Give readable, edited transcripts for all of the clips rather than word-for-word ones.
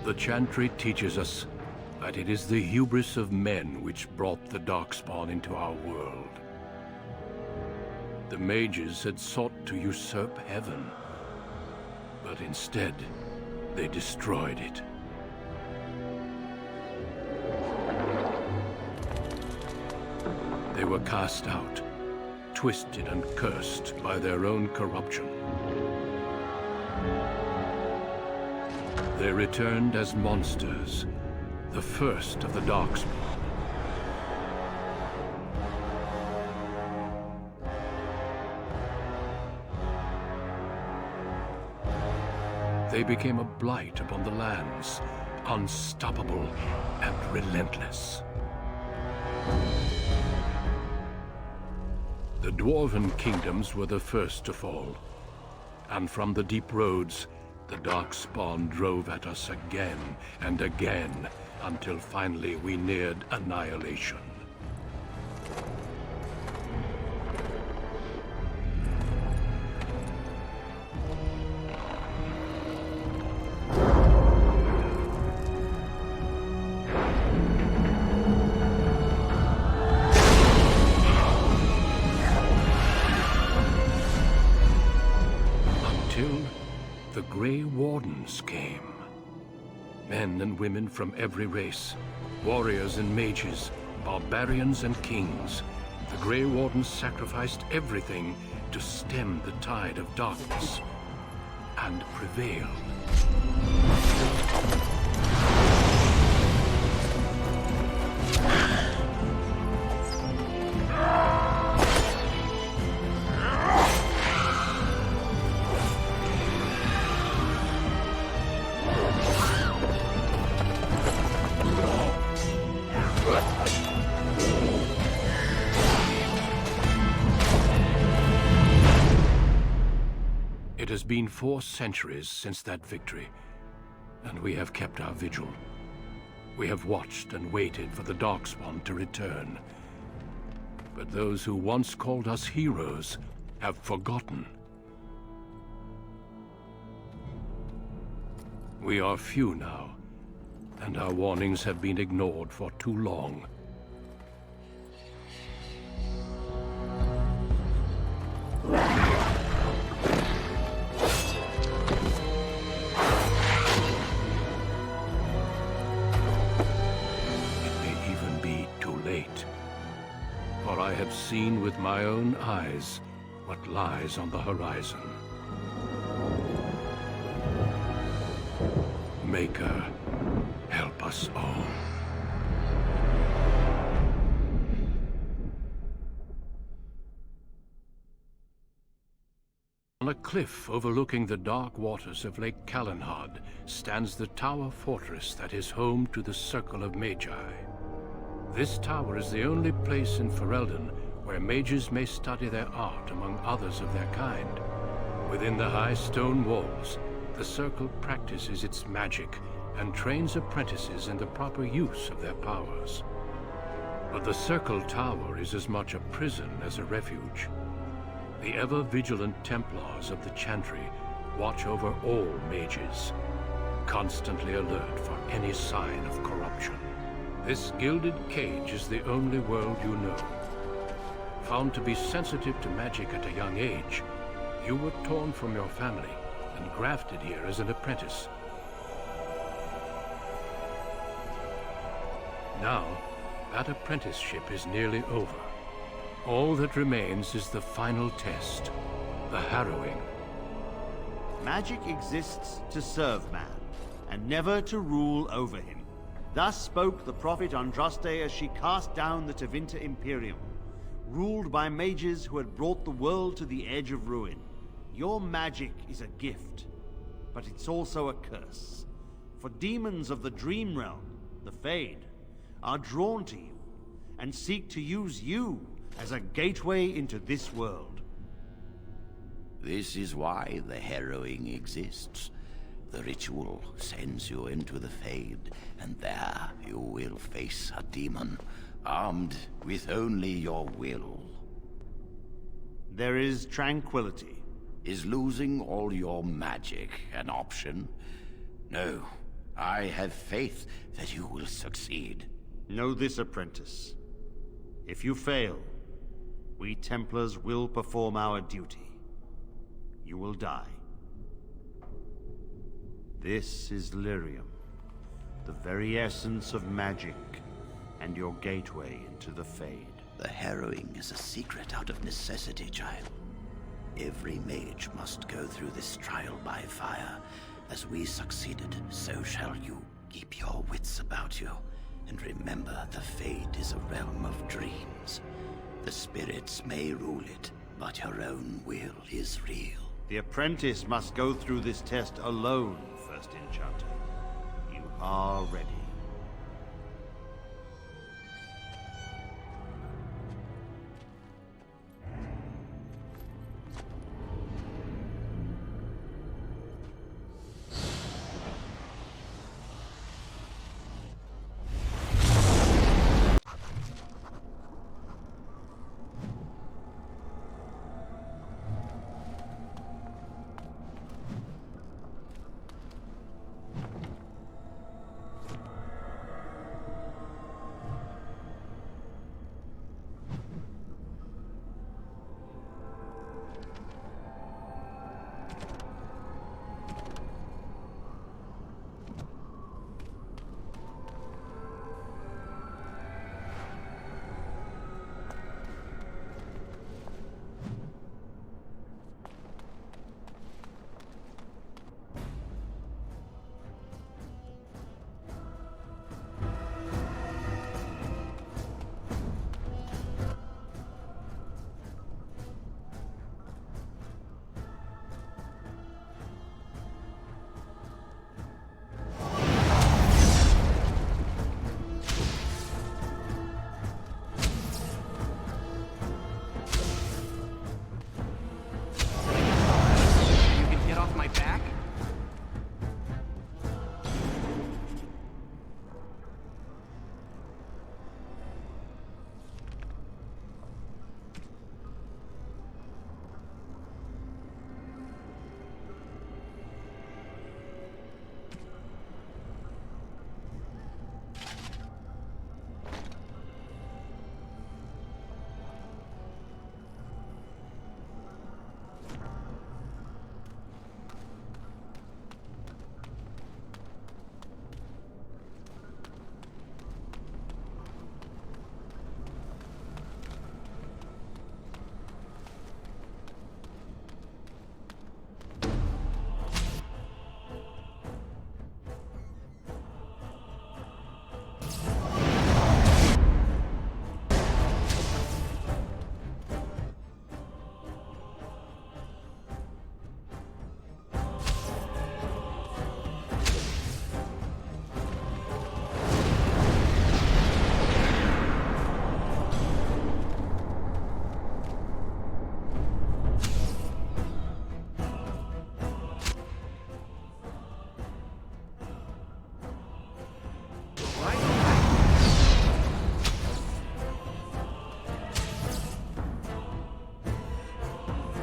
The Chantry teaches us that it is the hubris of men which brought the Darkspawn into our world. The Mages had sought to usurp heaven, but instead, they destroyed it. They were cast out, twisted and cursed by their own corruption. They returned as monsters, the first of the Darkspawn. They became a blight upon the lands, unstoppable and relentless. The Dwarven kingdoms were the first to fall, and from the deep roads, the Darkspawn drove at us again and again, until finally we neared annihilation. The Grey Wardens came. Men and women from every race, warriors and mages, barbarians and kings. The Grey Wardens sacrificed everything to stem the tide of darkness, and prevailed. It has been 4 centuries since that victory, and we have kept our vigil. We have watched and waited for the Darkspawn to return. But those who once called us heroes have forgotten. We are few now, and our warnings have been ignored for too long. For I have seen with my own eyes what lies on the horizon. Maker, help us all. On a cliff overlooking the dark waters of Lake Calenhad stands the tower fortress that is home to the Circle of Magi. This tower is the only place in Ferelden where mages may study their art among others of their kind. Within the high stone walls, the Circle practices its magic and trains apprentices in the proper use of their powers. But the Circle Tower is as much a prison as a refuge. The ever-vigilant Templars of the Chantry watch over all mages, constantly alert for any sign of corruption. This gilded cage is the only world you know. Found to be sensitive to magic at a young age, you were torn from your family and grafted here as an apprentice. Now, that apprenticeship is nearly over. All that remains is the final test, the harrowing. Magic exists to serve man, and never to rule over him. Thus spoke the prophet Andraste as she cast down the Tevinter Imperium, ruled by mages who had brought the world to the edge of ruin. Your magic is a gift, but it's also a curse. For demons of the Dream Realm, the Fade, are drawn to you, and seek to use you as a gateway into this world. This is why the harrowing exists. The ritual sends you into the Fade, and there you will face a demon, armed with only your will. There is tranquility. Is losing all your magic an option? No, I have faith that you will succeed. Know this, apprentice. If you fail, we Templars will perform our duty. You will die. This is Lyrium, the very essence of magic, and your gateway into the Fade. The harrowing is a secret out of necessity, child. Every mage must go through this trial by fire. As we succeeded, so shall you. Keep your wits about you, and remember the Fade is a realm of dreams. The spirits may rule it, but your own will is real. The apprentice must go through this test alone, First Enchanter. You are ready.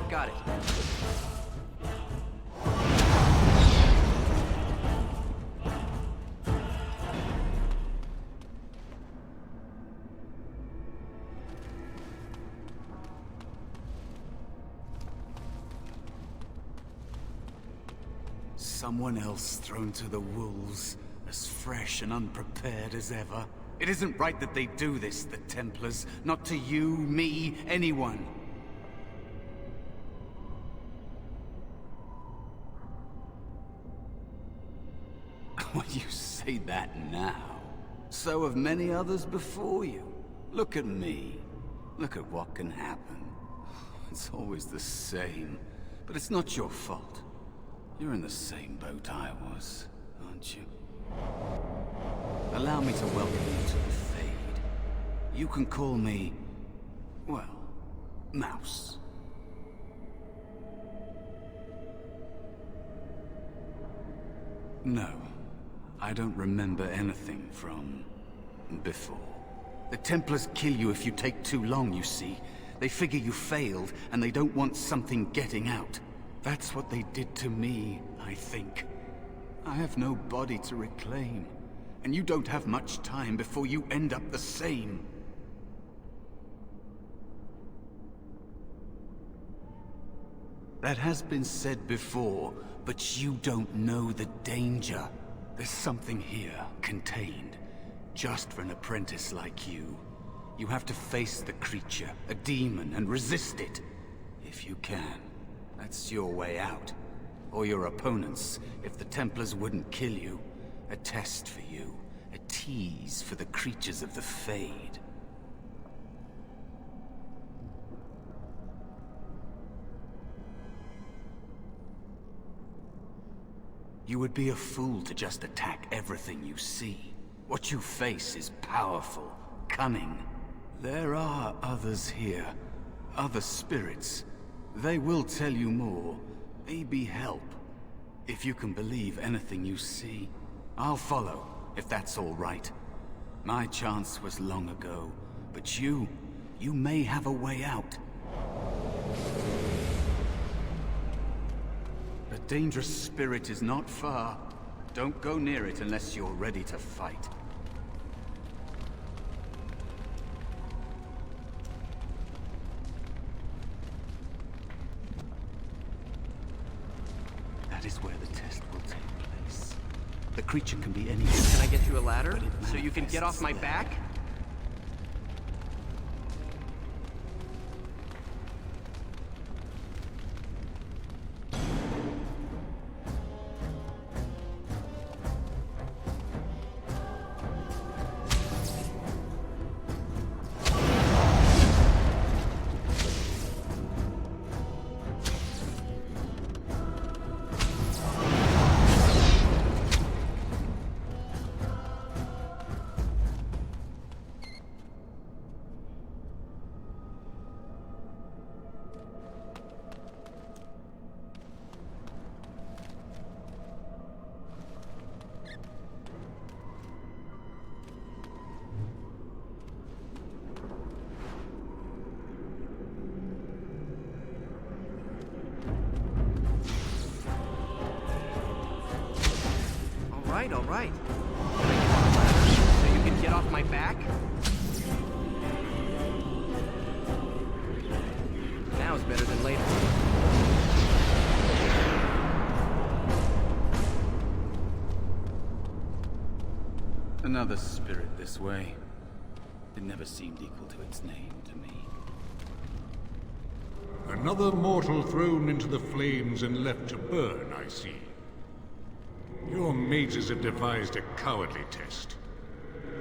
Got it. Someone else thrown to the wolves, as fresh and unprepared as ever. It isn't right that they do this, the Templars. Not to you, me, anyone. Well, you say that now. So have many others before you. Look at me. Look at what can happen. It's always the same. But it's not your fault. You're in the same boat I was, aren't you? Allow me to welcome you to the Fade. You can call me, well, Mouse. No, I don't remember anything from before. The Templars kill you if you take too long, you see. They figure you failed, and they don't want something getting out. That's what they did to me, I think. I have no body to reclaim, and you don't have much time before you end up the same. That has been said before, but you don't know the danger. There's something here, contained, just for an apprentice like you. You have to face the creature, a demon, and resist it. If you can. That's your way out. Or your opponents, if the Templars wouldn't kill you. A test for you. A tease for the creatures of the Fade. You would be a fool to just attack everything you see. What you face is powerful, cunning. There are others here. Other spirits. They will tell you more. Maybe help. If you can believe anything you see. I'll follow, if that's all right. My chance was long ago, but you may have a way out. The dangerous spirit is not far. Don't go near it unless you're ready to fight. That is where the test will take place. The creature can be anything. Can I get you a ladder so you can get off my back? All right. So you can get off my back? Now is better than later. Another spirit this way. It never seemed equal to its name to me. Another mortal thrown into the flames and left to burn, I see. Your mages have devised a cowardly test.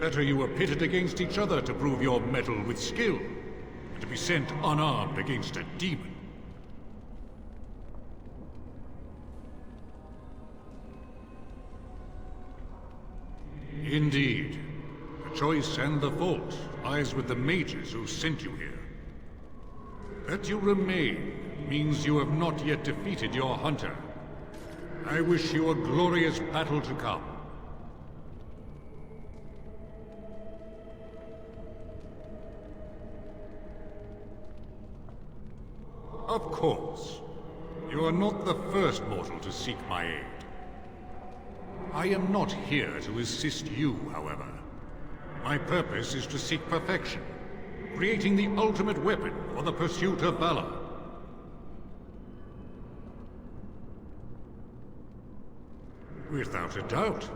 Better you were pitted against each other to prove your mettle with skill, and to be sent unarmed against a demon. Indeed. The choice and the fault lies with the mages who sent you here. That you remain means you have not yet defeated your hunter. I wish you a glorious battle to come. Of course. You are not the first mortal to seek my aid. I am not here to assist you, however. My purpose is to seek perfection, creating the ultimate weapon for the pursuit of valor. Without a doubt.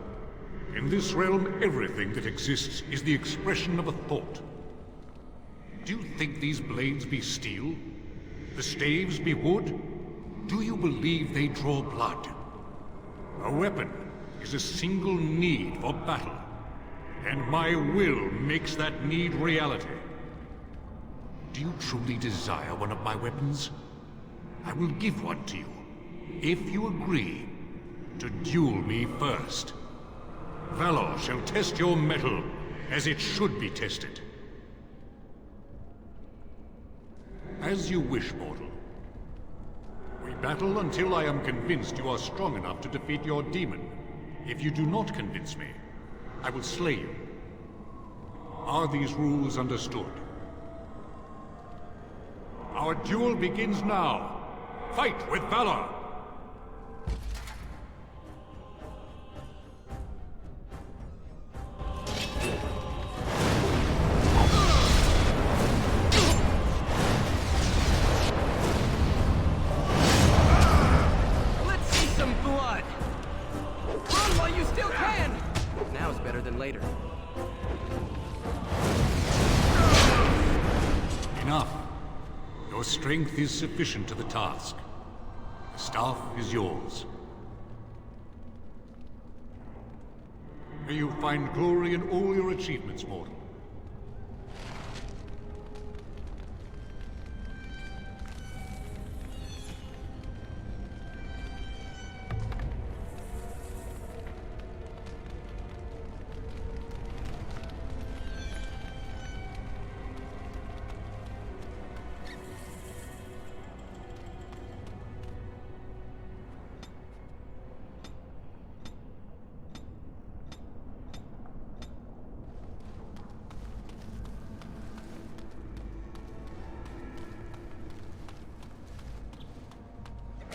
In this realm, everything that exists is the expression of a thought. Do you think these blades be steel? The staves be wood? Do you believe they draw blood? A weapon is a single need for battle, and my will makes that need reality. Do you truly desire one of my weapons? I will give one to you, if you agree to duel me first. Valor shall test your mettle as it should be tested. As you wish, mortal. We battle until I am convinced you are strong enough to defeat your demon. If you do not convince me, I will slay you. Are these rules understood? Our duel begins now. Fight with valor! strength is sufficient to the task. The staff is yours. May you find glory in all your achievements, mortal.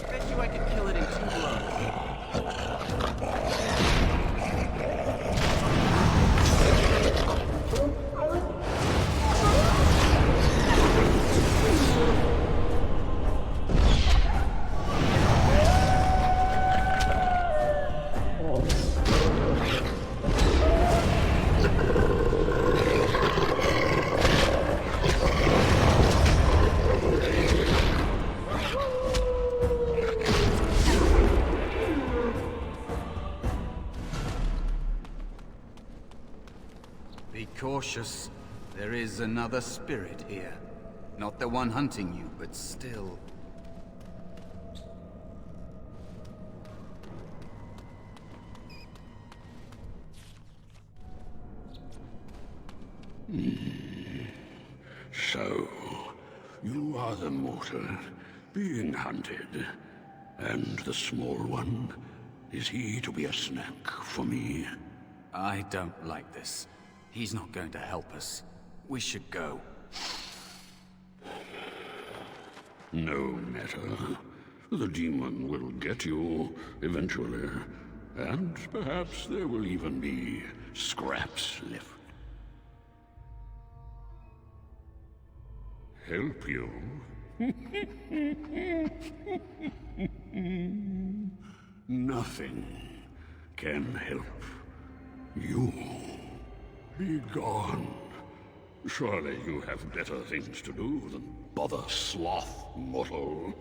Bet you I could kill it in 2 blows. Be cautious. There is another spirit here. Not the one hunting you, but still. So, you are the mortal being hunted. And the small one, is he to be a snack for me? I don't like this. He's not going to help us. We should go. No matter. The demon will get you eventually. And perhaps there will even be scraps left. Help you? Nothing can help you. Be gone. Surely you have better things to do than bother sloth, mortal.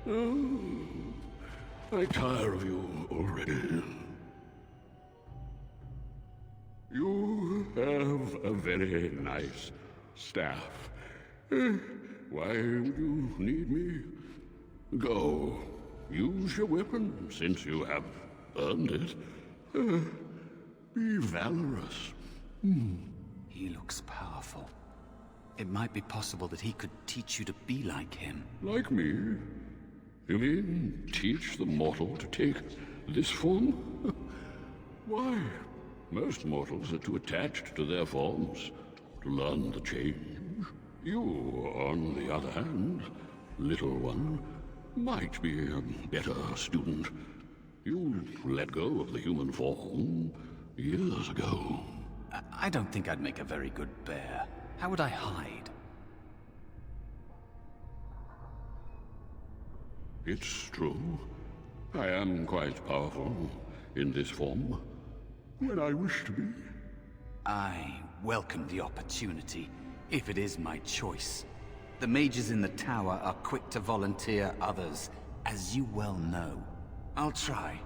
Oh, I tire of you already. You have a very nice staff. Why would you need me? Go. Use your weapon, since you have earned it. Be valorous. He looks powerful. It might be possible that he could teach you to be like him. Like me? You mean teach the mortal to take this form? Why? Most mortals are too attached to their forms to learn the change. You, on the other hand, little one, might be a better student. You let go of the human form years ago. I don't think I'd make a very good bear. How would I hide? It's true. I am quite powerful in this form. When I wish to be. I welcome the opportunity, if it is my choice. The mages in the tower are quick to volunteer others, as you well know. I'll try.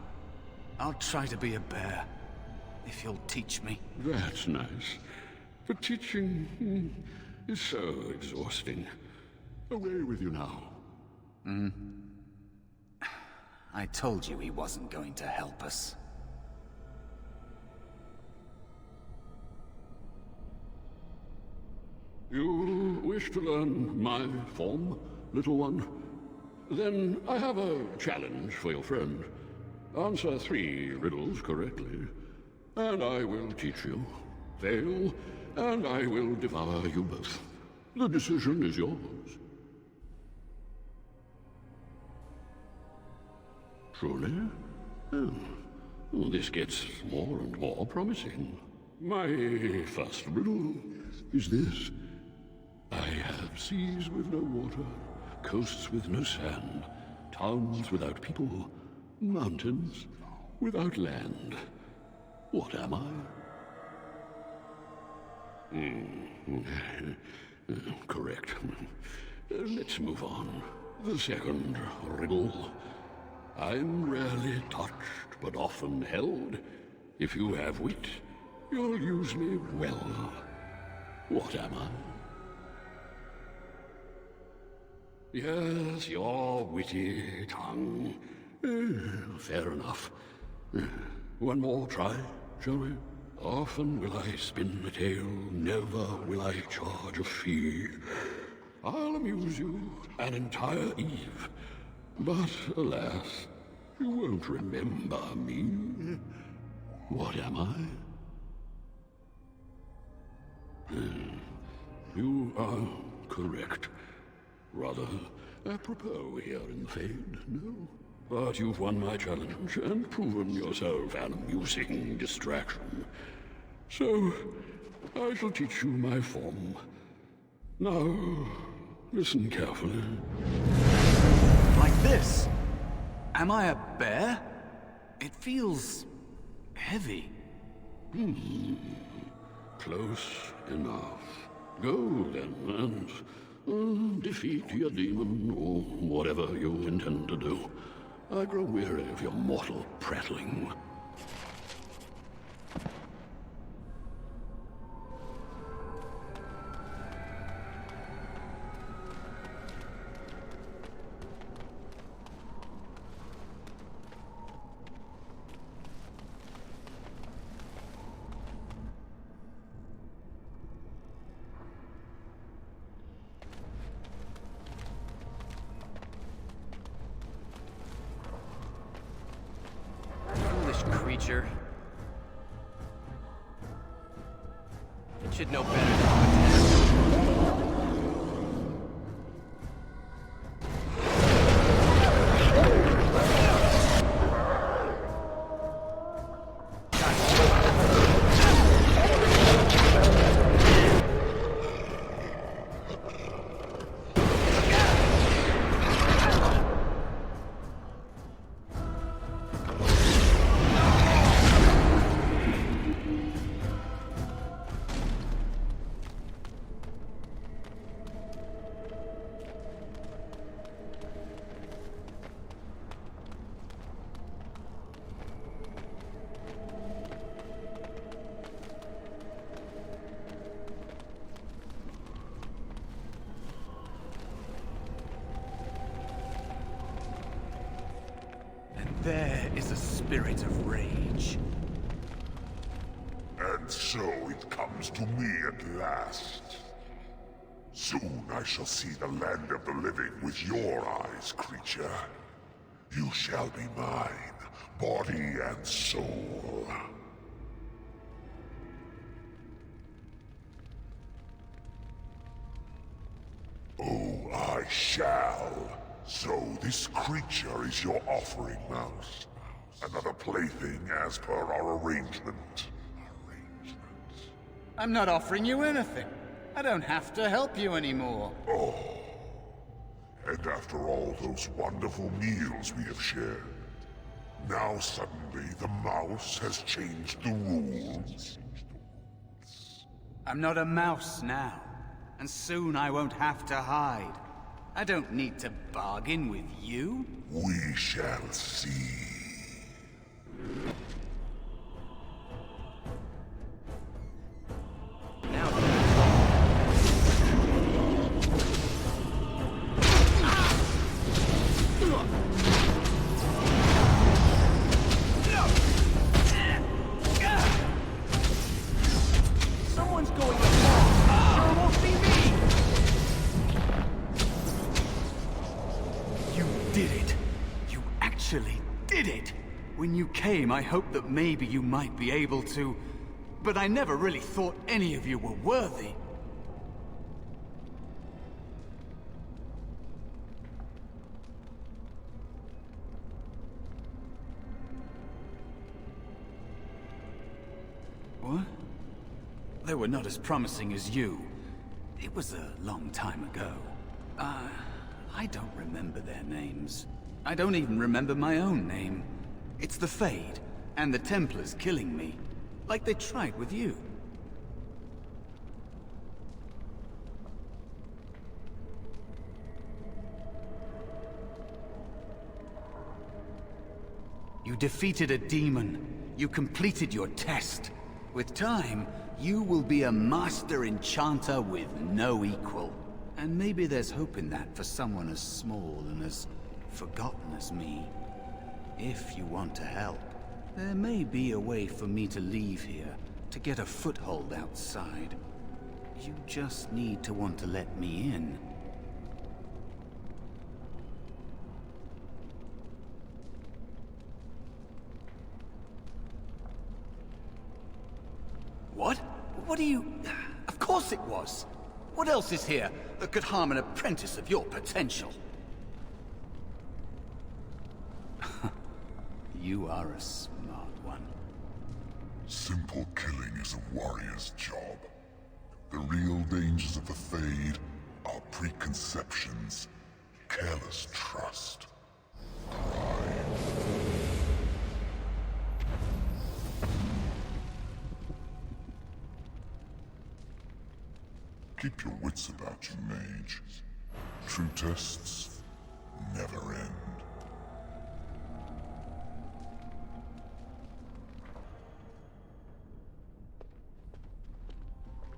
I'll try to be a bear, if you'll teach me. That's nice. But teaching is so exhausting. Away with you now. I told you he wasn't going to help us. You wish to learn my form, little one? Then I have a challenge for your friend. Answer 3 riddles correctly, and I will teach you. Fail, and I will devour you both. The decision is yours. Truly? Oh, this gets more and more promising. My first riddle is this. I have seas with no water, coasts with no sand, towns without people, mountains without land. What am I? Correct. Let's move on. The second riddle. I'm rarely touched, but often held. If you have wit, you'll use me well. What am I? Yes, your witty tongue. Fair enough. One more try, shall we? Often will I spin a tale, never will I charge a fee. I'll amuse you an entire eve, but alas, you won't remember me. What am I? You are correct. Rather apropos here in the Fade, no? But you've won my challenge and proven yourself an amusing distraction. So, I shall teach you my form. Now, listen carefully. Like this? Am I a bear? It feels heavy. Close enough. Go then, and defeat your demon, or whatever you intend to do. I grow weary of your mortal prattling. Creature. It should know better than to attack. There is a spirit of rage. And so it comes to me at last. Soon I shall see the land of the living with your eyes, creature. You shall be mine, body and soul. Oh, I shall. So this creature is your offering, Mouse. Another plaything as per our arrangement. I'm not offering you anything. I don't have to help you anymore. Oh. And after all those wonderful meals we have shared, now suddenly the mouse has changed the rules. I'm not a mouse now, and soon I won't have to hide. I don't need to bargain with you. We shall see. Now someone's going to fall. Sure won't be me. You did it. You actually did it. When you came, I hoped that maybe you might be able to, but I never really thought any of you were worthy. What? They were not as promising as you. It was a long time ago. I don't remember their names. I don't even remember my own name. It's the Fade, and the Templars killing me. Like they tried with you. You defeated a demon. You completed your test. With time, you will be a master enchanter with no equal. And maybe there's hope in that for someone as small and as forgotten as me. If you want to help, there may be a way for me to leave here, to get a foothold outside. You just need to want to let me in. What? What are you... Of course it was! What else is here that could harm an apprentice of your potential? You are a smart one. Simple killing is a warrior's job. The real dangers of the Fade are preconceptions, careless trust, pride. Keep your wits about you, Mage. True tests never end.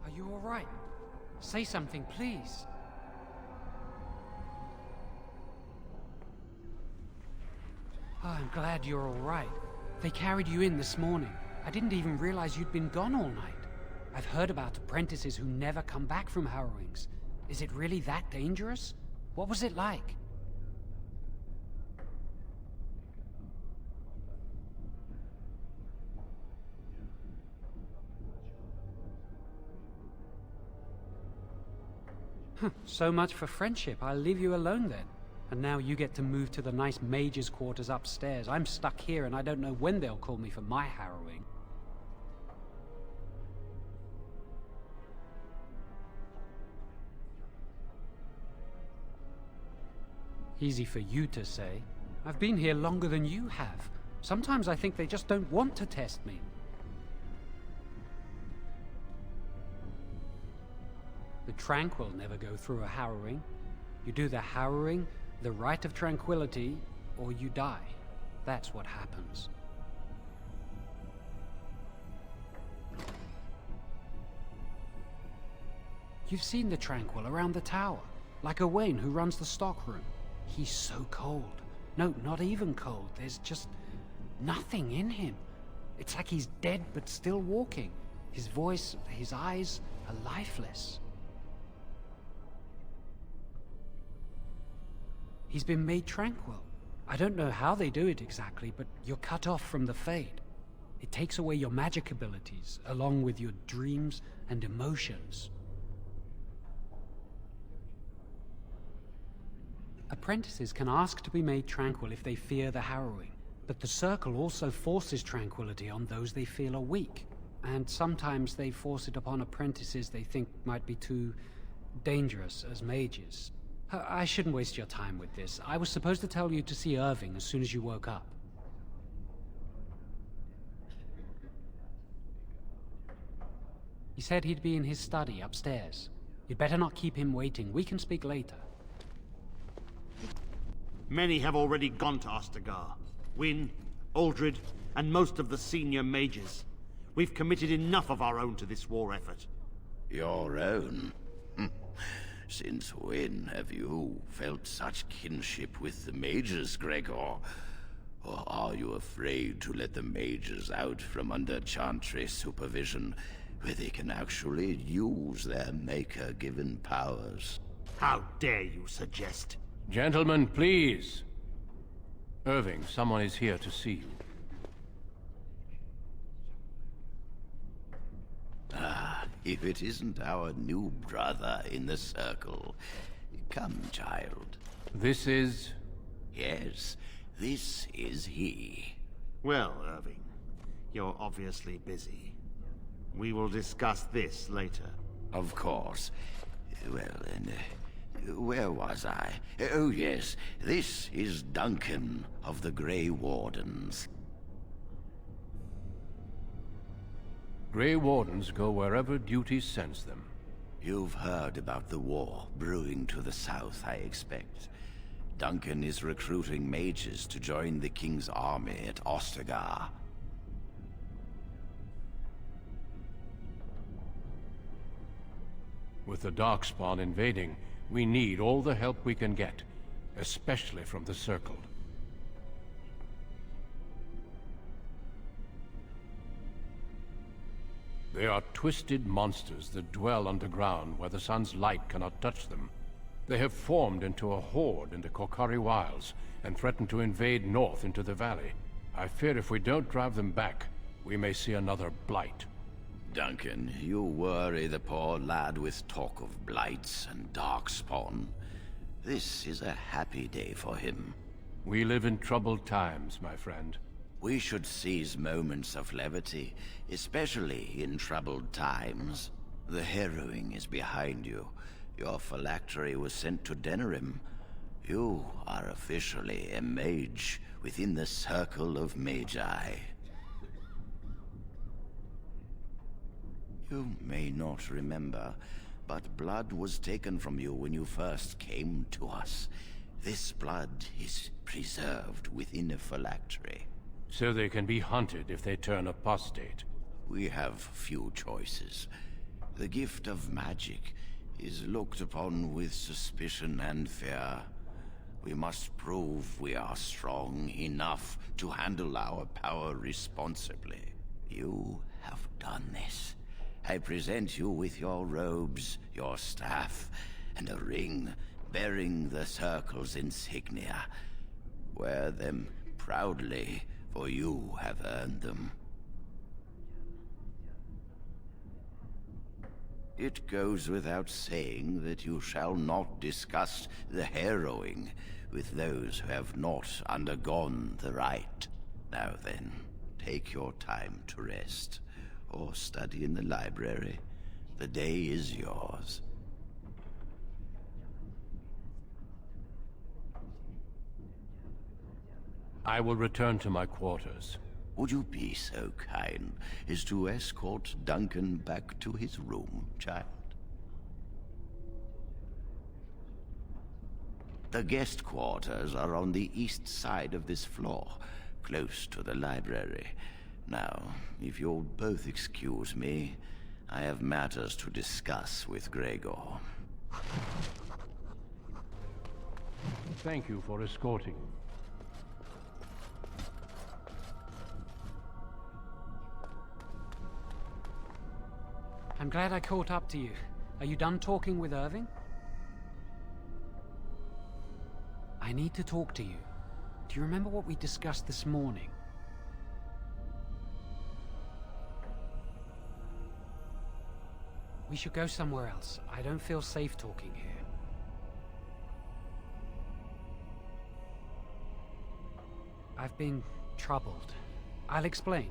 Are you all right? Say something, please. Oh, I'm glad you're all right. They carried you in this morning. I didn't even realize you'd been gone all night. I've heard about apprentices who never come back from harrowings. Is it really that dangerous? What was it like? So much for friendship. I'll leave you alone then. And now you get to move to the nice mage's quarters upstairs. I'm stuck here and I don't know when they'll call me for my harrowing. Easy for you to say. I've been here longer than you have. Sometimes I think they just don't want to test me. The Tranquil never go through a harrowing. You do the harrowing, the rite of tranquility, or you die. That's what happens. You've seen the Tranquil around the tower, like Owain who runs the stockroom. He's so cold. No, not even cold. There's just nothing in him. It's like he's dead but still walking. His voice, his eyes are lifeless. He's been made tranquil. I don't know how they do it exactly, but you're cut off from the Fade. It takes away your magic abilities, along with your dreams and emotions. Apprentices can ask to be made tranquil if they fear the harrowing, but the Circle also forces tranquility on those they feel are weak, and sometimes they force it upon apprentices they think might be too dangerous as mages. I shouldn't waste your time with this. I was supposed to tell you to see Irving as soon as you woke up. He said he'd be in his study upstairs. You'd better not keep him waiting. We can speak later. Many have already gone to Ostagar. Wynne, Aldred, and most of the senior mages. We've committed enough of our own to this war effort. Your own? Since when have you felt such kinship with the mages, Gregor? Or are you afraid to let the mages out from under Chantry's supervision, where they can actually use their Maker-given powers? How dare you suggest? Gentlemen, please. Irving, someone is here to see you. If it isn't our new brother in the Circle. Come, child. This is... Yes, this is he. Well, Irving, you're obviously busy. We will discuss this later. Of course. Well, and where was I? Oh, yes, this is Duncan of the Grey Wardens. Grey Wardens go wherever duty sends them. You've heard about the war brewing to the south, I expect. Duncan is recruiting mages to join the king's army at Ostagar. With the Darkspawn invading, we need all the help we can get, especially from the Circle. They are twisted monsters that dwell underground where the sun's light cannot touch them. They have formed into a horde in the Korcari Wilds and threaten to invade north into the valley. I fear if we don't drive them back, we may see another blight. Duncan, you worry the poor lad with talk of blights and darkspawn. This is a happy day for him. We live in troubled times, my friend. We should seize moments of levity, especially in troubled times. The harrowing is behind you. Your phylactery was sent to Denerim. You are officially a mage within the circle of Magi. You may not remember, but blood was taken from you when you first came to us. This blood is preserved within a phylactery. So they can be hunted if they turn apostate. We have few choices. The gift of magic is looked upon with suspicion and fear. We must prove we are strong enough to handle our power responsibly. You have done this. I present you with your robes, your staff, and a ring bearing the Circle's insignia. Wear them proudly, for you have earned them. It goes without saying that you shall not discuss the harrowing with those who have not undergone the rite. Now then, take your time to rest, or study in the library. The day is yours. I will return to my quarters. Would you be so kind as to escort Duncan back to his room, child? The guest quarters are on the east side of this floor, close to the library. Now, if you'll both excuse me, I have matters to discuss with Gregor. Thank you for escorting. I'm glad I caught up to you. Are you done talking with Irving? I need to talk to you. Do you remember what we discussed this morning? We should go somewhere else. I don't feel safe talking here. I've been troubled. I'll explain.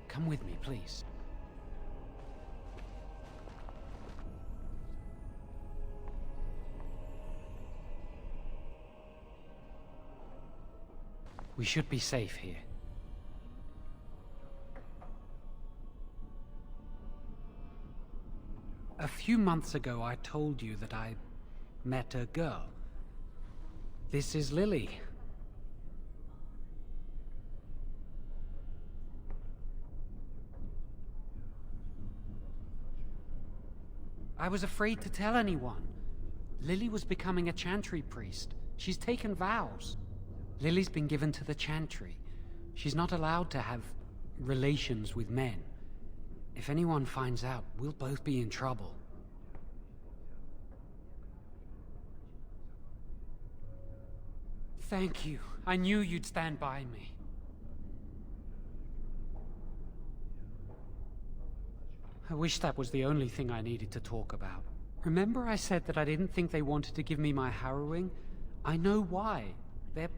Come with me, please. We should be safe here. A few months ago, I told you that I met a girl. This is Lily. I was afraid to tell anyone. Lily was becoming a chantry priest. She's taken vows. Lily's been given to the chantry. She's not allowed to have relations with men. If anyone finds out, we'll both be in trouble. Thank you. I knew you'd stand by me. I wish that was the only thing I needed to talk about. Remember I said that I didn't think they wanted to give me my harrowing? I know why. They're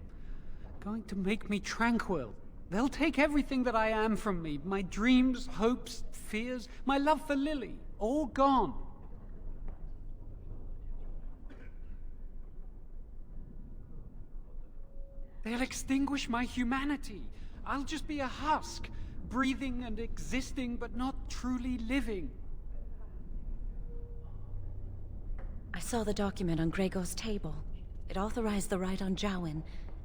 going to make me tranquil. They'll take everything that I am from me. My dreams, hopes, fears, my love for Lily. All gone. They'll extinguish my humanity. I'll just be a husk, breathing and existing, but not truly living. I saw the document on Gregor's table. It authorized the right on Jowen,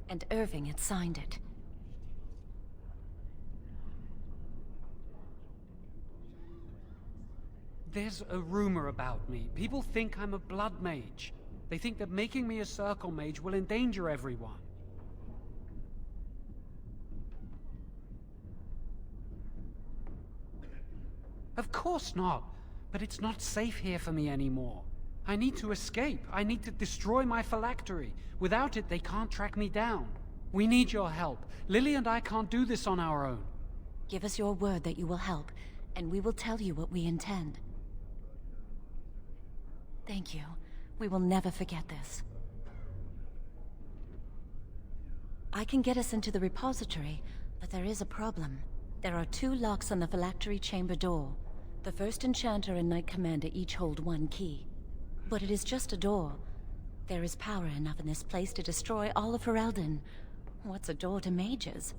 and Irving had signed it. There's a rumor about me. People think I'm a blood mage. They think that making me a circle mage will endanger everyone. Of course not. But it's not safe here for me anymore. I need to escape. I need to destroy my phylactery. Without it, they can't track me down. We need your help. Lily and I can't do this on our own. Give us your word that you will help, and we will tell you what we intend. Thank you. We will never forget this. I can get us into the repository, but there is a problem. There are 2 locks on the phylactery chamber door. The first enchanter and knight commander each hold 1 key. But it is just a door. There is power enough in this place to destroy all of Ferelden. What's a door to mages?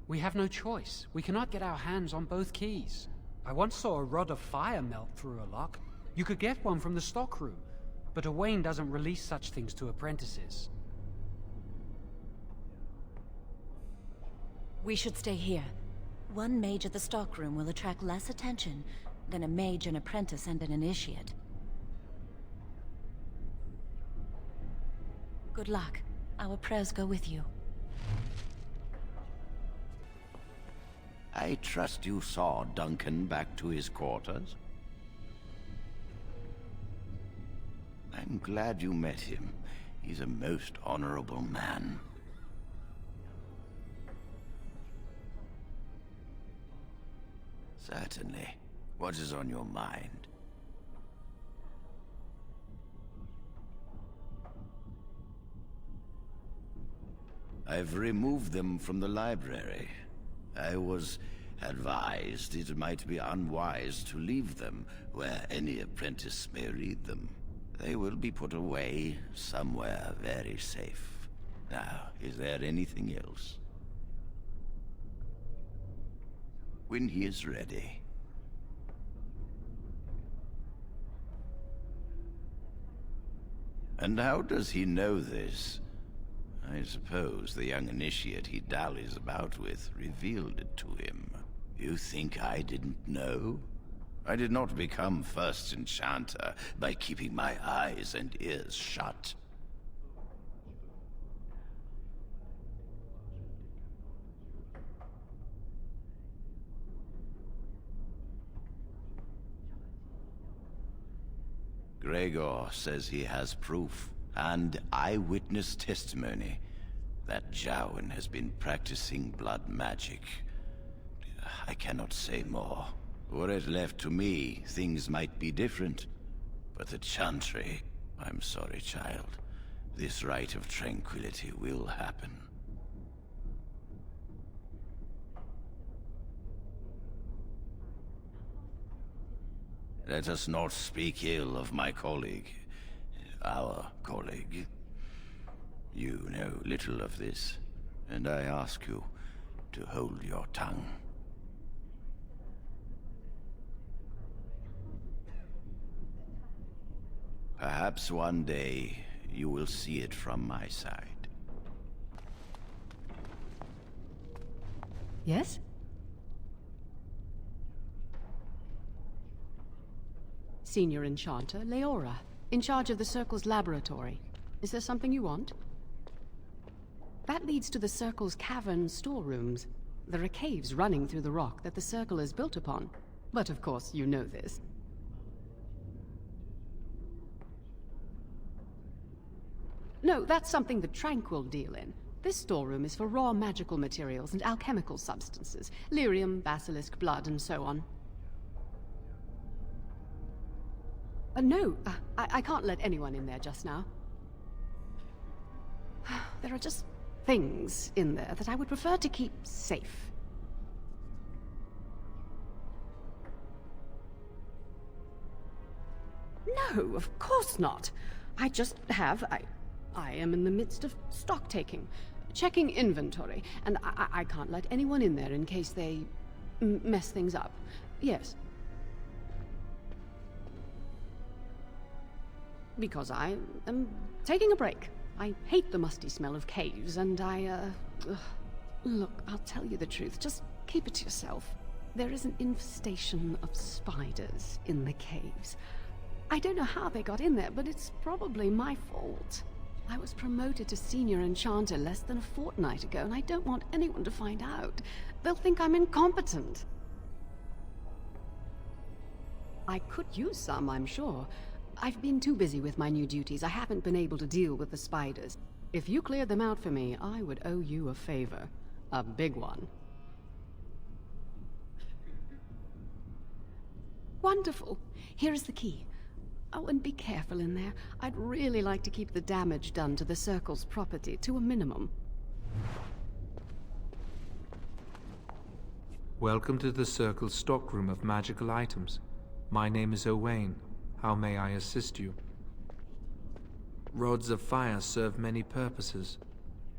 We have no choice. We cannot get our hands on both keys. I once saw a rod of fire melt through a lock. You could get one from the stockroom, but Owain doesn't release such things to apprentices. We should stay here. 1 mage at the stockroom will attract less attention than a mage, an apprentice, and an initiate. Good luck. Our prayers go with you. I trust you saw Duncan back to his quarters? I'm glad you met him. He's a most honorable man. Certainly. What is on your mind? I've removed them from the library. I was advised it might be unwise to leave them where any apprentice may read them. They will be put away somewhere very safe. Now, is there anything else? When he is ready. And how does he know this? I suppose the young initiate he dallies about with revealed it to him. You think I didn't know? I did not become first enchanter by keeping my eyes and ears shut. Gregor says he has proof and eyewitness testimony that Jowen has been practicing blood magic. I cannot say more. Were it left to me, things might be different. But the Chantry... I'm sorry, child. This rite of tranquility will happen. Let us not speak ill of my colleague. Our colleague. You know little of this, and I ask you to hold your tongue. Perhaps one day you will see it from my side. Yes? Senior Enchanter, Leora, in charge of the Circle's laboratory. Is there something you want? That leads to the Circle's cavern storerooms. There are caves running through the rock that the Circle is built upon. But of course, you know this. No, that's something the Tranquil deal in. This storeroom is for raw magical materials and alchemical substances. Lyrium, basilisk, blood, and so on. No, I can't let anyone in there just now. There are just things in there that I would prefer to keep safe. No, of course not. I just have... I am in the midst of stock taking, checking inventory, and I can't let anyone in there in case they mess things up. Yes. Because I am taking a break. I hate the musty smell of caves, and ugh. Look, I'll tell you the truth. Just keep it to yourself. There is an infestation of spiders in the caves. I don't know how they got in there, but it's probably my fault. I was promoted to senior enchanter less than a fortnight ago, and I don't want anyone to find out. They'll think I'm incompetent. I could use some, I'm sure. I've been too busy with my new duties. I haven't been able to deal with the spiders. If you cleared them out for me, I would owe you a favor. A big one. Wonderful. Here is the key. Oh, and be careful in there. I'd really like to keep the damage done to the Circle's property to a minimum. Welcome to the Circle's stockroom of magical items. My name is Owain. How may I assist you? Rods of fire serve many purposes.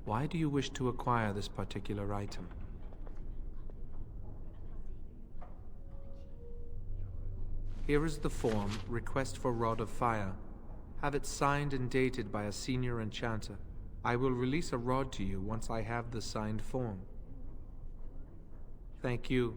Why do you wish to acquire this particular item? Here is the form, Request for Rod of Fire. Have it signed and dated by a senior enchanter. I will release a rod to you once I have the signed form. Thank you.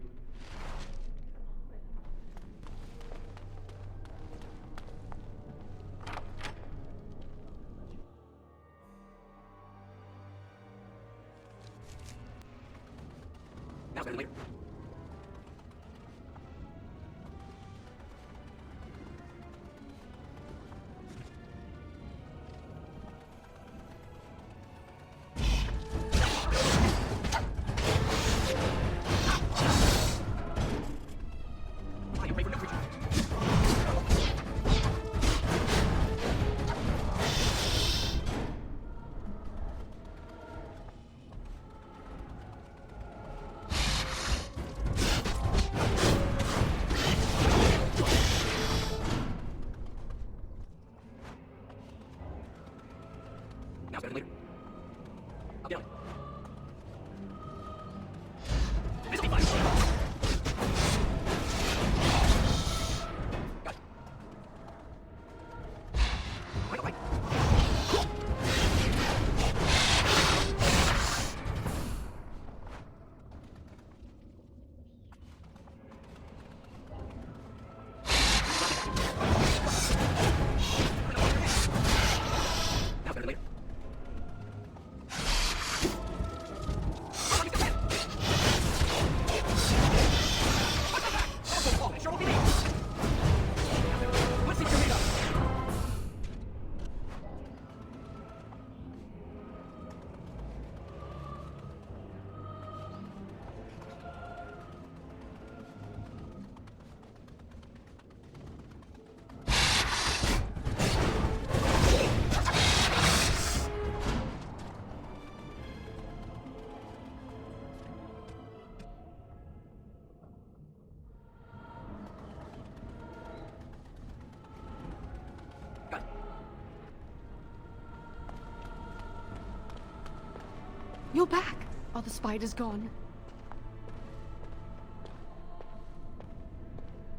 You're back. Are the spiders gone?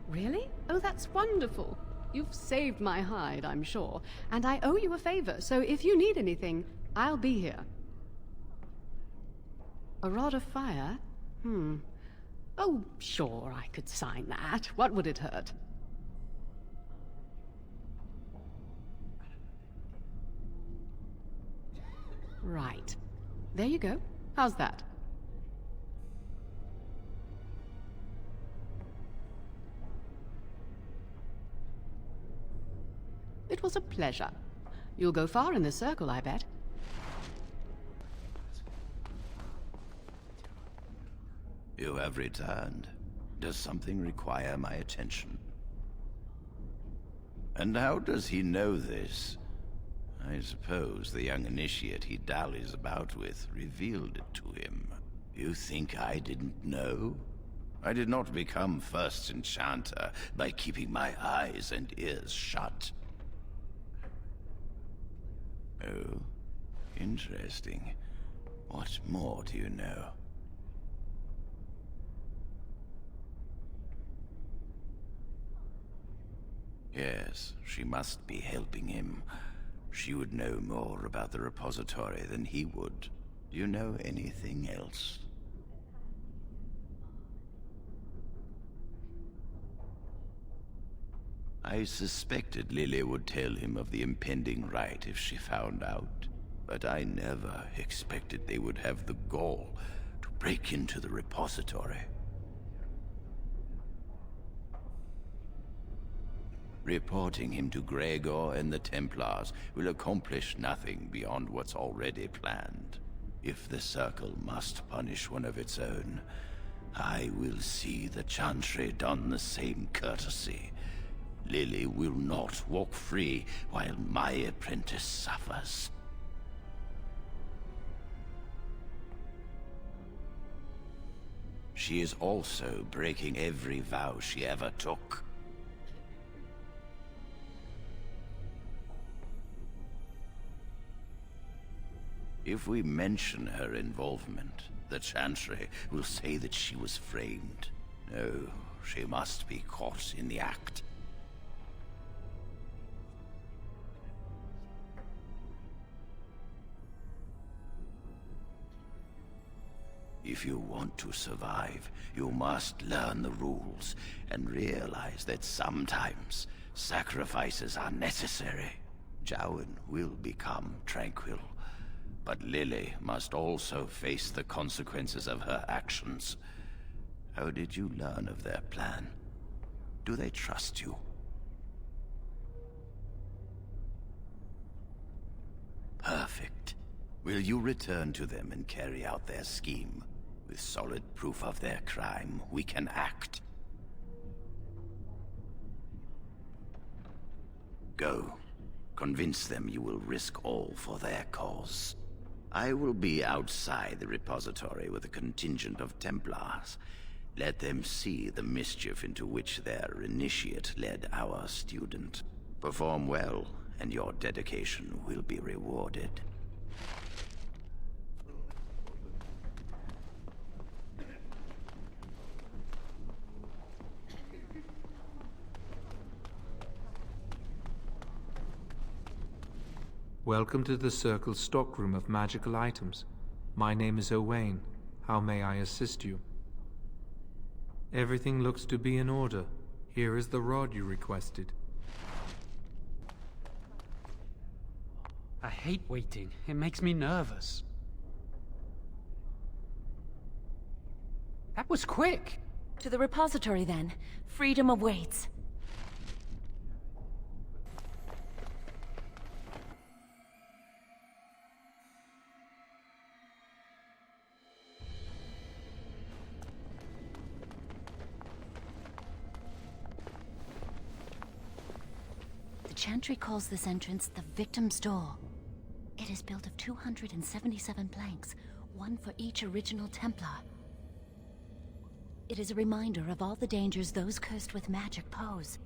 Really? Oh, that's wonderful. You've saved my hide, I'm sure. And I owe you a favor, so if you need anything, I'll be here. A rod of fire? Oh, sure, I could sign that. What would it hurt? Right. There you go. How's that? It was a pleasure. You'll go far in the circle, I bet. You have returned. Does something require my attention? And how does he know this? I suppose the young initiate he dallies about with revealed it to him. You think I didn't know? I did not become first enchanter by keeping my eyes and ears shut. Oh, interesting. What more do you know? Yes, she must be helping him. She would know more about the repository than he would. Do you know anything else? I suspected Lily would tell him of the impending rite if she found out, but I never expected they would have the gall to break into the repository. Reporting him to Gregor and the Templars will accomplish nothing beyond what's already planned. If the Circle must punish one of its own, I will see the Chantry done the same courtesy. Lily will not walk free while my apprentice suffers. She is also breaking every vow she ever took. If we mention her involvement, the Chantry will say that she was framed. No, she must be caught in the act. If you want to survive, you must learn the rules and realize that sometimes sacrifices are necessary. Jowan will become tranquil, but Lily must also face the consequences of her actions. How did you learn of their plan? Do they trust you? Perfect. Will you return to them and carry out their scheme? With solid proof of their crime, we can act. Go. Convince them you will risk all for their cause. I will be outside the repository with a contingent of Templars. Let them see the mischief into which their initiate led our student. Perform well, and your dedication will be rewarded. Welcome to the Circle's stockroom of magical items. My name is Owain. How may I assist you? Everything looks to be in order. Here is the rod you requested. I hate waiting. It makes me nervous. That was quick! To the repository, then. Freedom awaits. The Chantry calls this entrance the Victim's Door. It is built of 277 planks, one for each original Templar. It is a reminder of all the dangers those cursed with magic pose.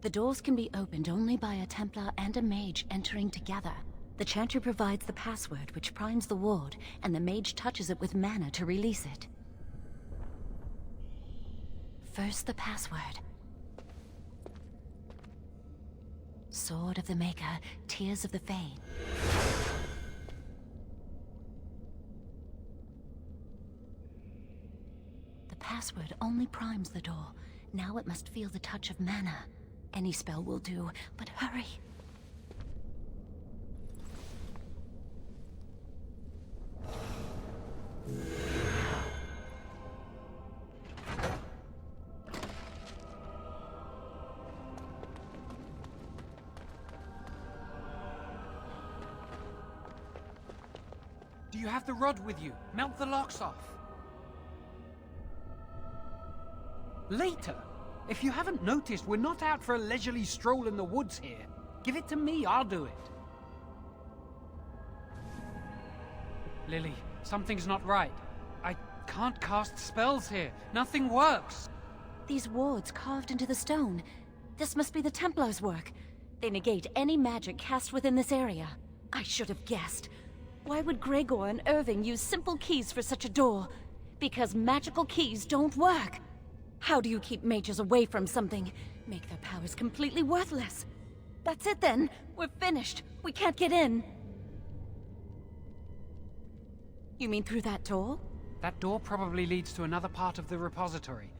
The doors can be opened only by a Templar and a Mage entering together. The Chantry provides the password, which primes the ward, and the Mage touches it with mana to release it. First, the password. Sword of the Maker, Tears of the Fane. The password only primes the door. Now it must feel the touch of mana. Any spell will do, but hurry. Do you have the rod with you? Melt the locks off. Later. If you haven't noticed, we're not out for a leisurely stroll in the woods here. Give it to me, I'll do it. Lily, something's not right. I can't cast spells here. Nothing works. These wards carved into the stone. This must be the Templars' work. They negate any magic cast within this area. I should have guessed. Why would Gregor and Irving use simple keys for such a door? Because magical keys don't work. How do you keep mages away from something? Make their powers completely worthless. That's it then. We're finished. We can't get in. You mean through that door? That door probably leads to another part of the repository.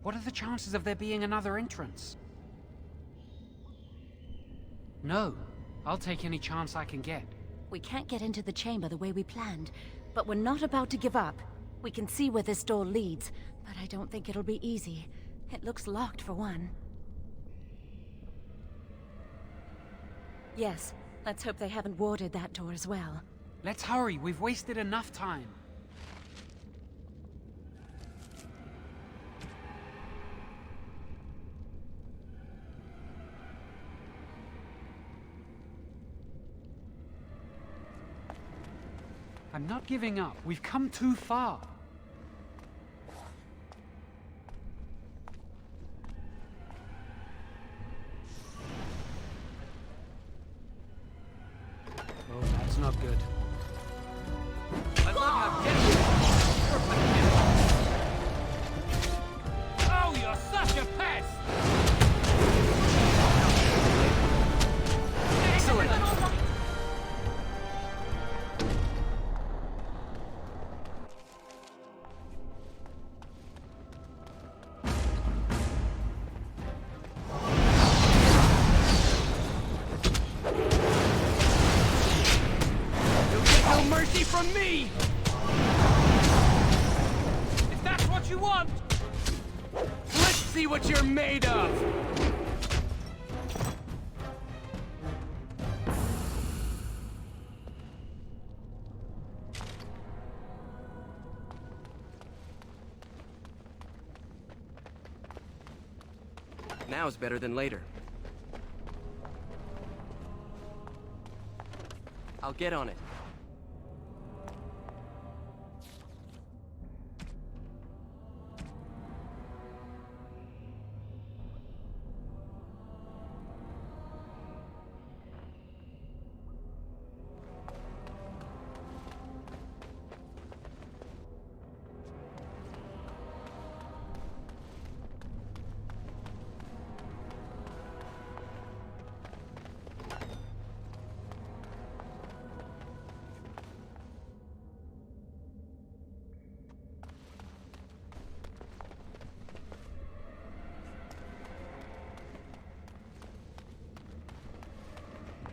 What are the chances of there being another entrance? No. I'll take any chance I can get. We can't get into the chamber the way we planned, but we're not about to give up. We can see where this door leads, but I don't think it'll be easy. It looks locked for one. Yes, let's hope they haven't warded that door as well. Let's hurry, we've wasted enough time. I'm not giving up. We've come too far. Oh, that's not good. I love how desperate. Oh, you're such a pest! Excellent! No mercy from me! If that's what you want, let's see what you're made of! Now's better than later. I'll get on it.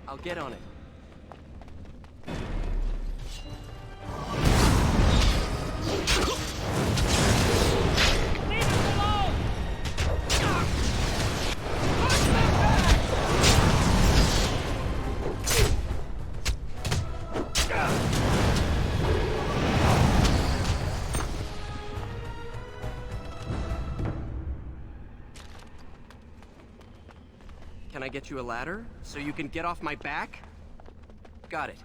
I'll get on it. Leave us alone! Can I get you a ladder, so you can get off my back? Got it.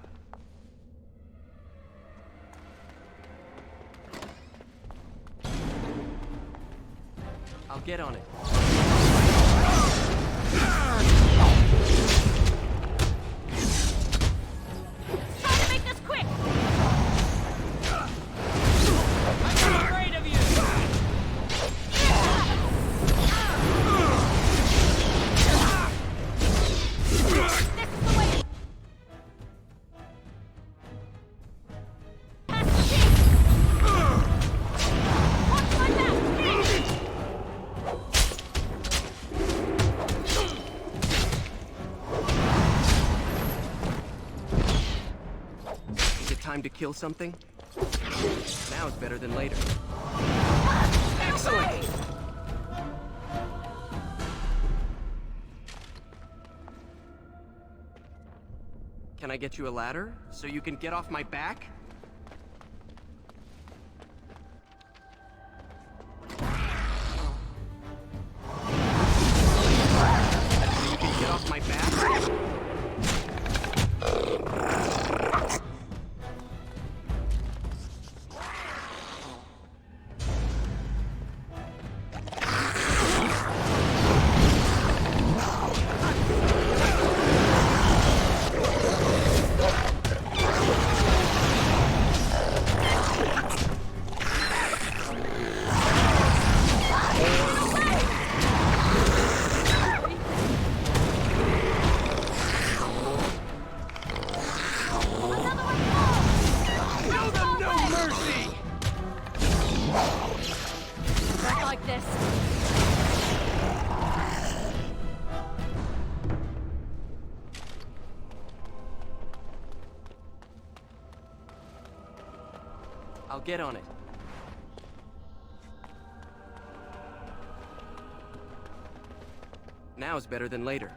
I'll get on it. Try to make this quick! I'm afraid of you! Time to kill something? Now it's better than later. Excellent! Can I get you a ladder, so you can get off my back? So you can get off my back? I'll get on it. Now is better than later.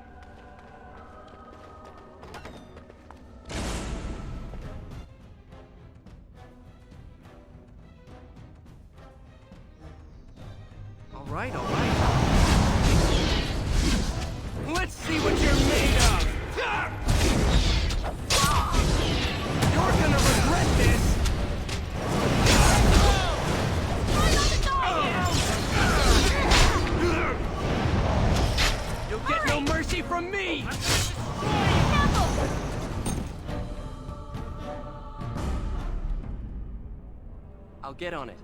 All right, all right. Let's see what you're made of! You're gonna regret this! You'll get no mercy from me! I'll get on it.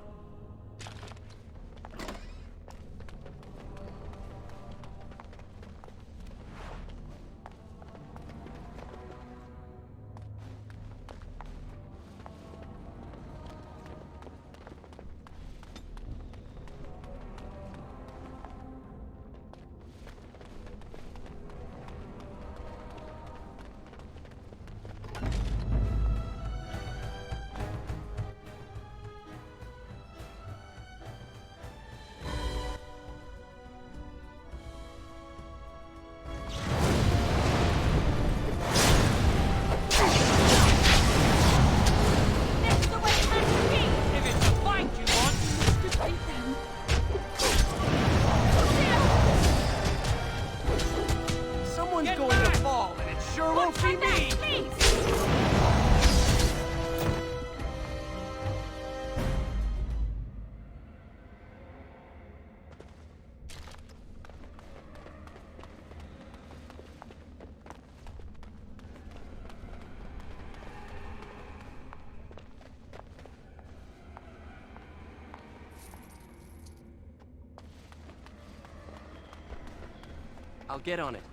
I'll get on it.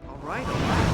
All right, all right.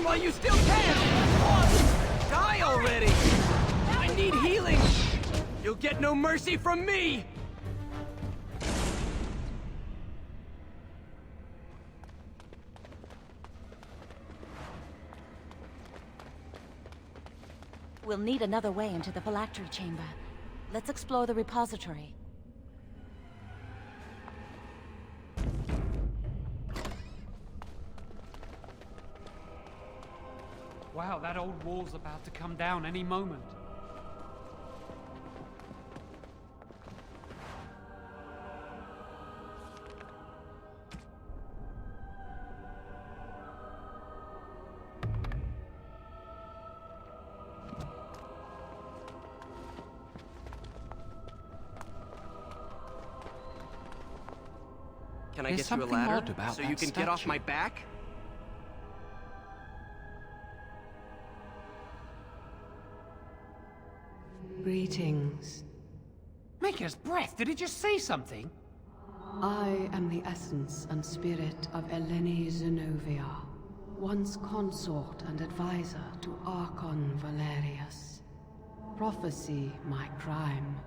While you still can! Die already! I need healing! You'll get no mercy from me! We'll need another way into the phylactery chamber. Let's explore the repository. Wow, that old wall's about to come down any moment. Can I There's get you a something odd ladder about so that you can get off statue. my back? Greetings. Maker's breath, did he just say something? I am the essence and spirit of Eleni Zenobia, once consort and advisor to Archon Valerius. Prophecy my crime,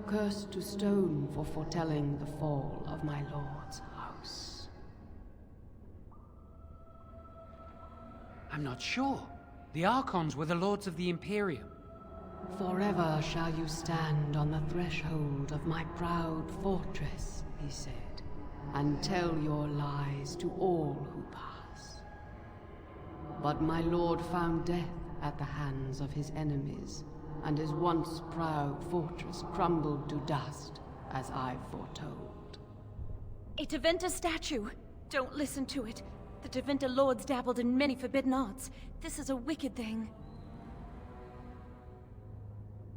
cursed to stone for foretelling the fall of my lord's house. I'm not sure. The Archons were the lords of the Imperium. Forever shall you stand on the threshold of my proud fortress, he said, and tell your lies to all who pass. But my lord found death at the hands of his enemies, and his once proud fortress crumbled to dust, as I foretold. A Teventa statue! Don't listen to it. The Tevinter lords dabbled in many forbidden arts. This is a wicked thing.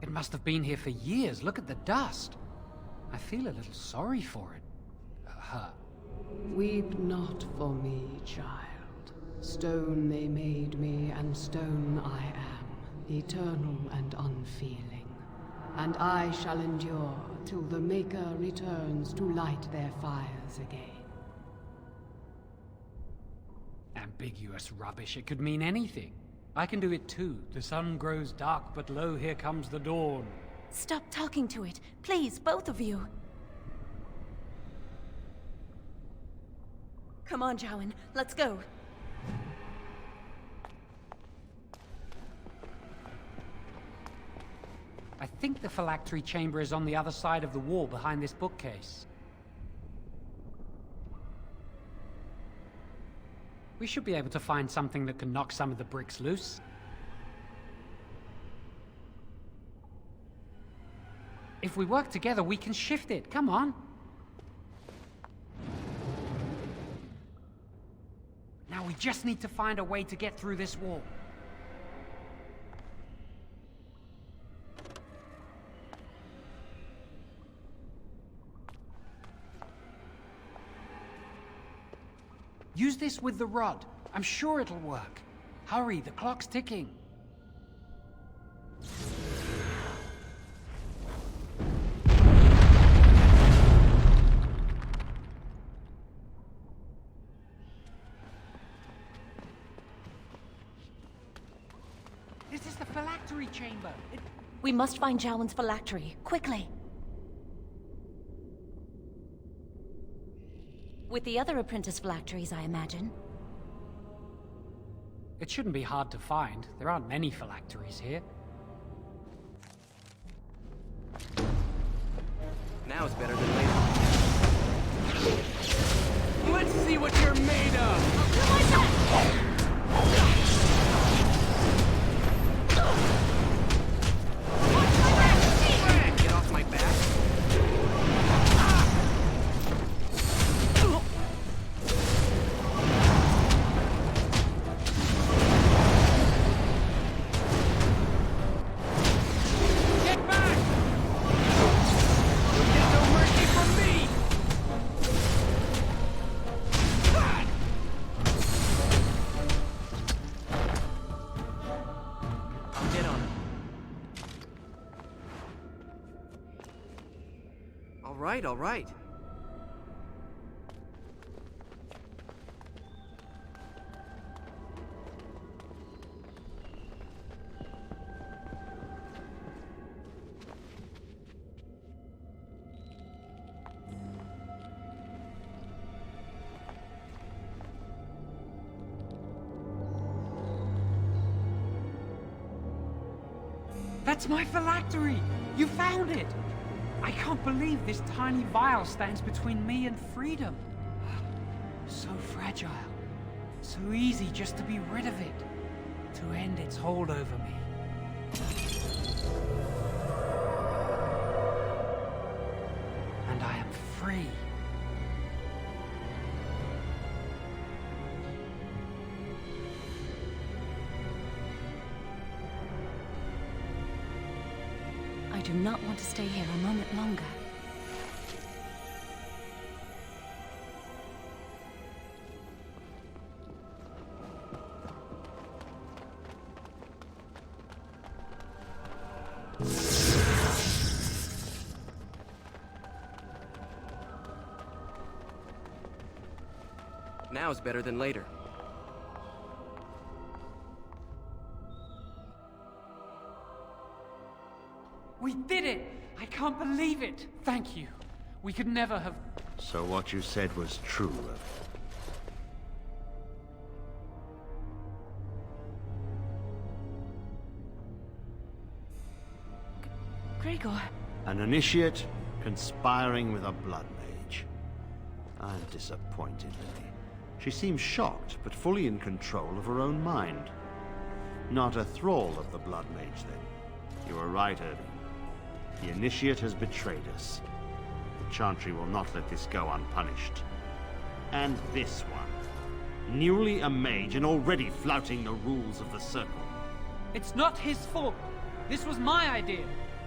It must have been here for years. Look at the dust. I feel a little sorry for it. Her. Weep not for me, child. Stone they made me, and stone I am, eternal and unfeeling. And I shall endure till the Maker returns to light their fires again. Ambiguous rubbish. It could mean anything. I can do it too. The sun grows dark, but lo, here comes the dawn. Stop talking to it. Please, both of you. Come on, Jowan. Let's go. I think the phylactery chamber is on the other side of the wall behind this bookcase. We should be able to find something that can knock some of the bricks loose. If we work together, we can shift it. Come on. Now we just need to find a way to get through this wall. Use this with the rod. I'm sure it'll work. Hurry, the clock's ticking. This is the phylactery chamber. We must find Jowan's phylactery, quickly. With the other apprentice phylacteries, I imagine. It shouldn't be hard to find. There aren't many phylacteries here. Now it's better than later. Let's see what you're made of! I'll do my best! Get off my back! All right. That's my phylactery! You found it! I can't believe this tiny vial stands between me and freedom. So fragile. So easy just to be rid of it. To end its hold over me. And I am free. I do not want to stay here a moment longer. Now is better than later. We did it! I can't believe it! Thank you. We could never have... So what you said was true. Gregor. An initiate conspiring with a blood mage. I'm disappointed, Lily. She seems shocked, but fully in control of her own mind. Not a thrall of the blood mage, then. You were right, Irving. The initiate has betrayed us. The Chantry will not let this go unpunished. And this one. Newly a mage and already flouting the rules of the Circle. It's not his fault. This was my idea.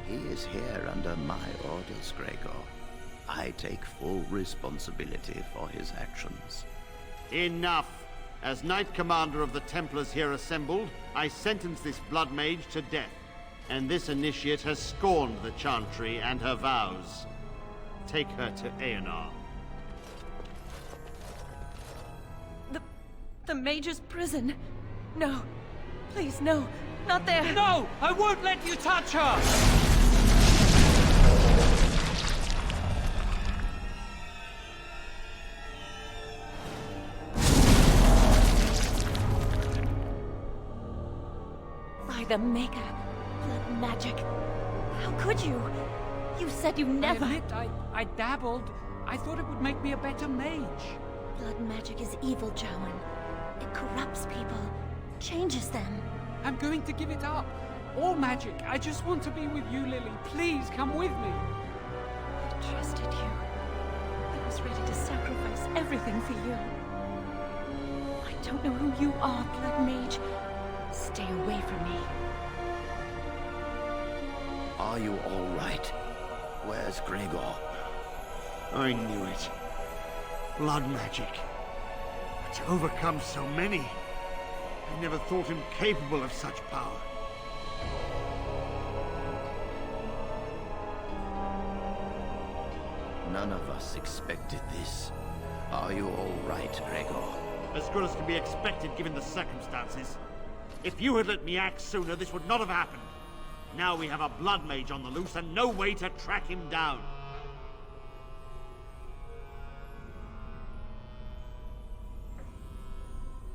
He is here under my orders, Gregor. I take full responsibility for his actions. Enough! As Knight Commander of the Templars here assembled, I sentence this Blood Mage to death. And this initiate has scorned the Chantry and her vows. Take her to Aenar. The Mage's prison. No. Please, no. Not there. No! I won't let you touch her! By the Maker. Blood magic. How could you? You said you never... I admit, I dabbled. I thought it would make me a better mage. Blood magic is evil, Jowan. It corrupts people. Changes them. I'm going to give it up. All magic. I just want to be with you, Lily. Please, come with me. I trusted you. I was ready to sacrifice everything for you. I don't know who you are, Blood Mage. Stay away from me. Are you all right? Where's Gregor? I knew it. Blood magic. But to overcome so many, I never thought him capable of such power. None of us expected this. Are you all right, Gregor? As good as can be expected given the circumstances. If you had let me act sooner, this would not have happened. Now we have a Blood Mage on the loose and no way to track him down.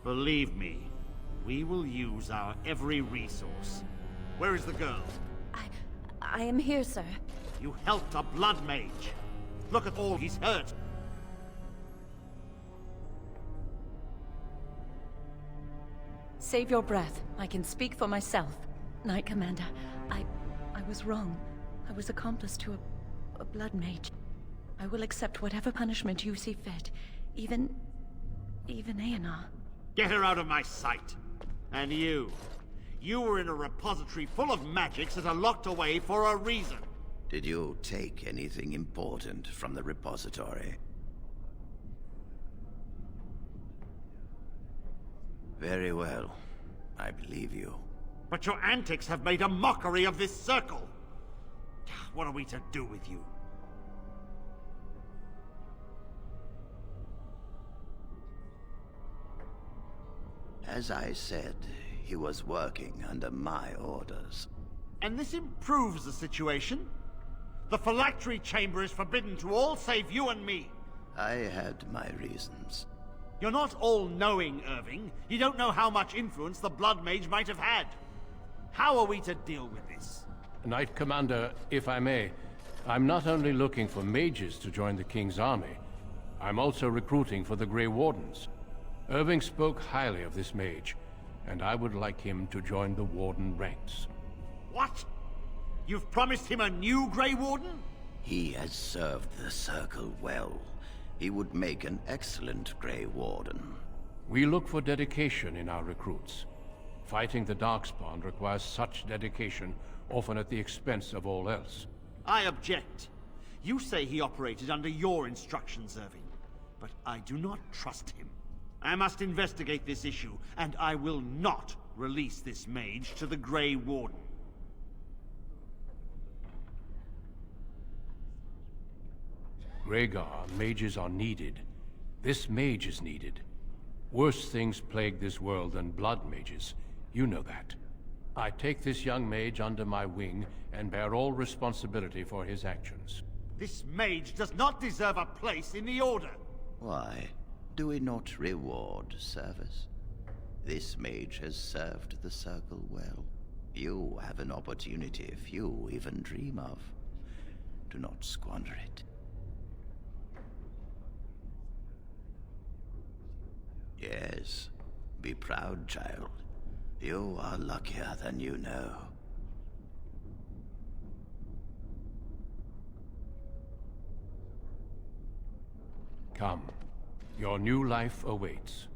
Believe me, we will use our every resource. Where is the girl? I am here, sir. You helped a Blood Mage. Look at all he's hurt. Save your breath. I can speak for myself. Knight Commander, I was wrong. I was accomplice to a Blood Mage. I will accept whatever punishment you see fit. Even Aenar. Get her out of my sight. And you. You were in a repository full of magics that are locked away for a reason. Did you take anything important from the repository? Very well. I believe you. But your antics have made a mockery of this circle. What are we to do with you? As I said, he was working under my orders. And this improves the situation? The phylactery chamber is forbidden to all save you and me. I had my reasons. You're not all-knowing, Irving. You don't know how much influence the Blood Mage might have had. How are we to deal with this? Knight Commander, if I may, I'm not only looking for mages to join the King's army, I'm also recruiting for the Grey Wardens. Irving spoke highly of this mage, and I would like him to join the Warden ranks. What? You've promised him a new Grey Warden? He has served the Circle well. He would make an excellent Grey Warden. We look for dedication in our recruits. Fighting the Darkspawn requires such dedication, often at the expense of all else. I object. You say he operated under your instructions, Irving, but I do not trust him. I must investigate this issue, and I will not release this mage to the Grey Warden. Rhaegar, mages are needed. This mage is needed. Worse things plague this world than blood mages. You know that. I take this young mage under my wing and bear all responsibility for his actions. This mage does not deserve a place in the Order. Why? Do we not reward service? This mage has served the Circle well. You have an opportunity few even dream of. Do not squander it. Yes, be proud, child. You are luckier than you know. Come. Your new life awaits.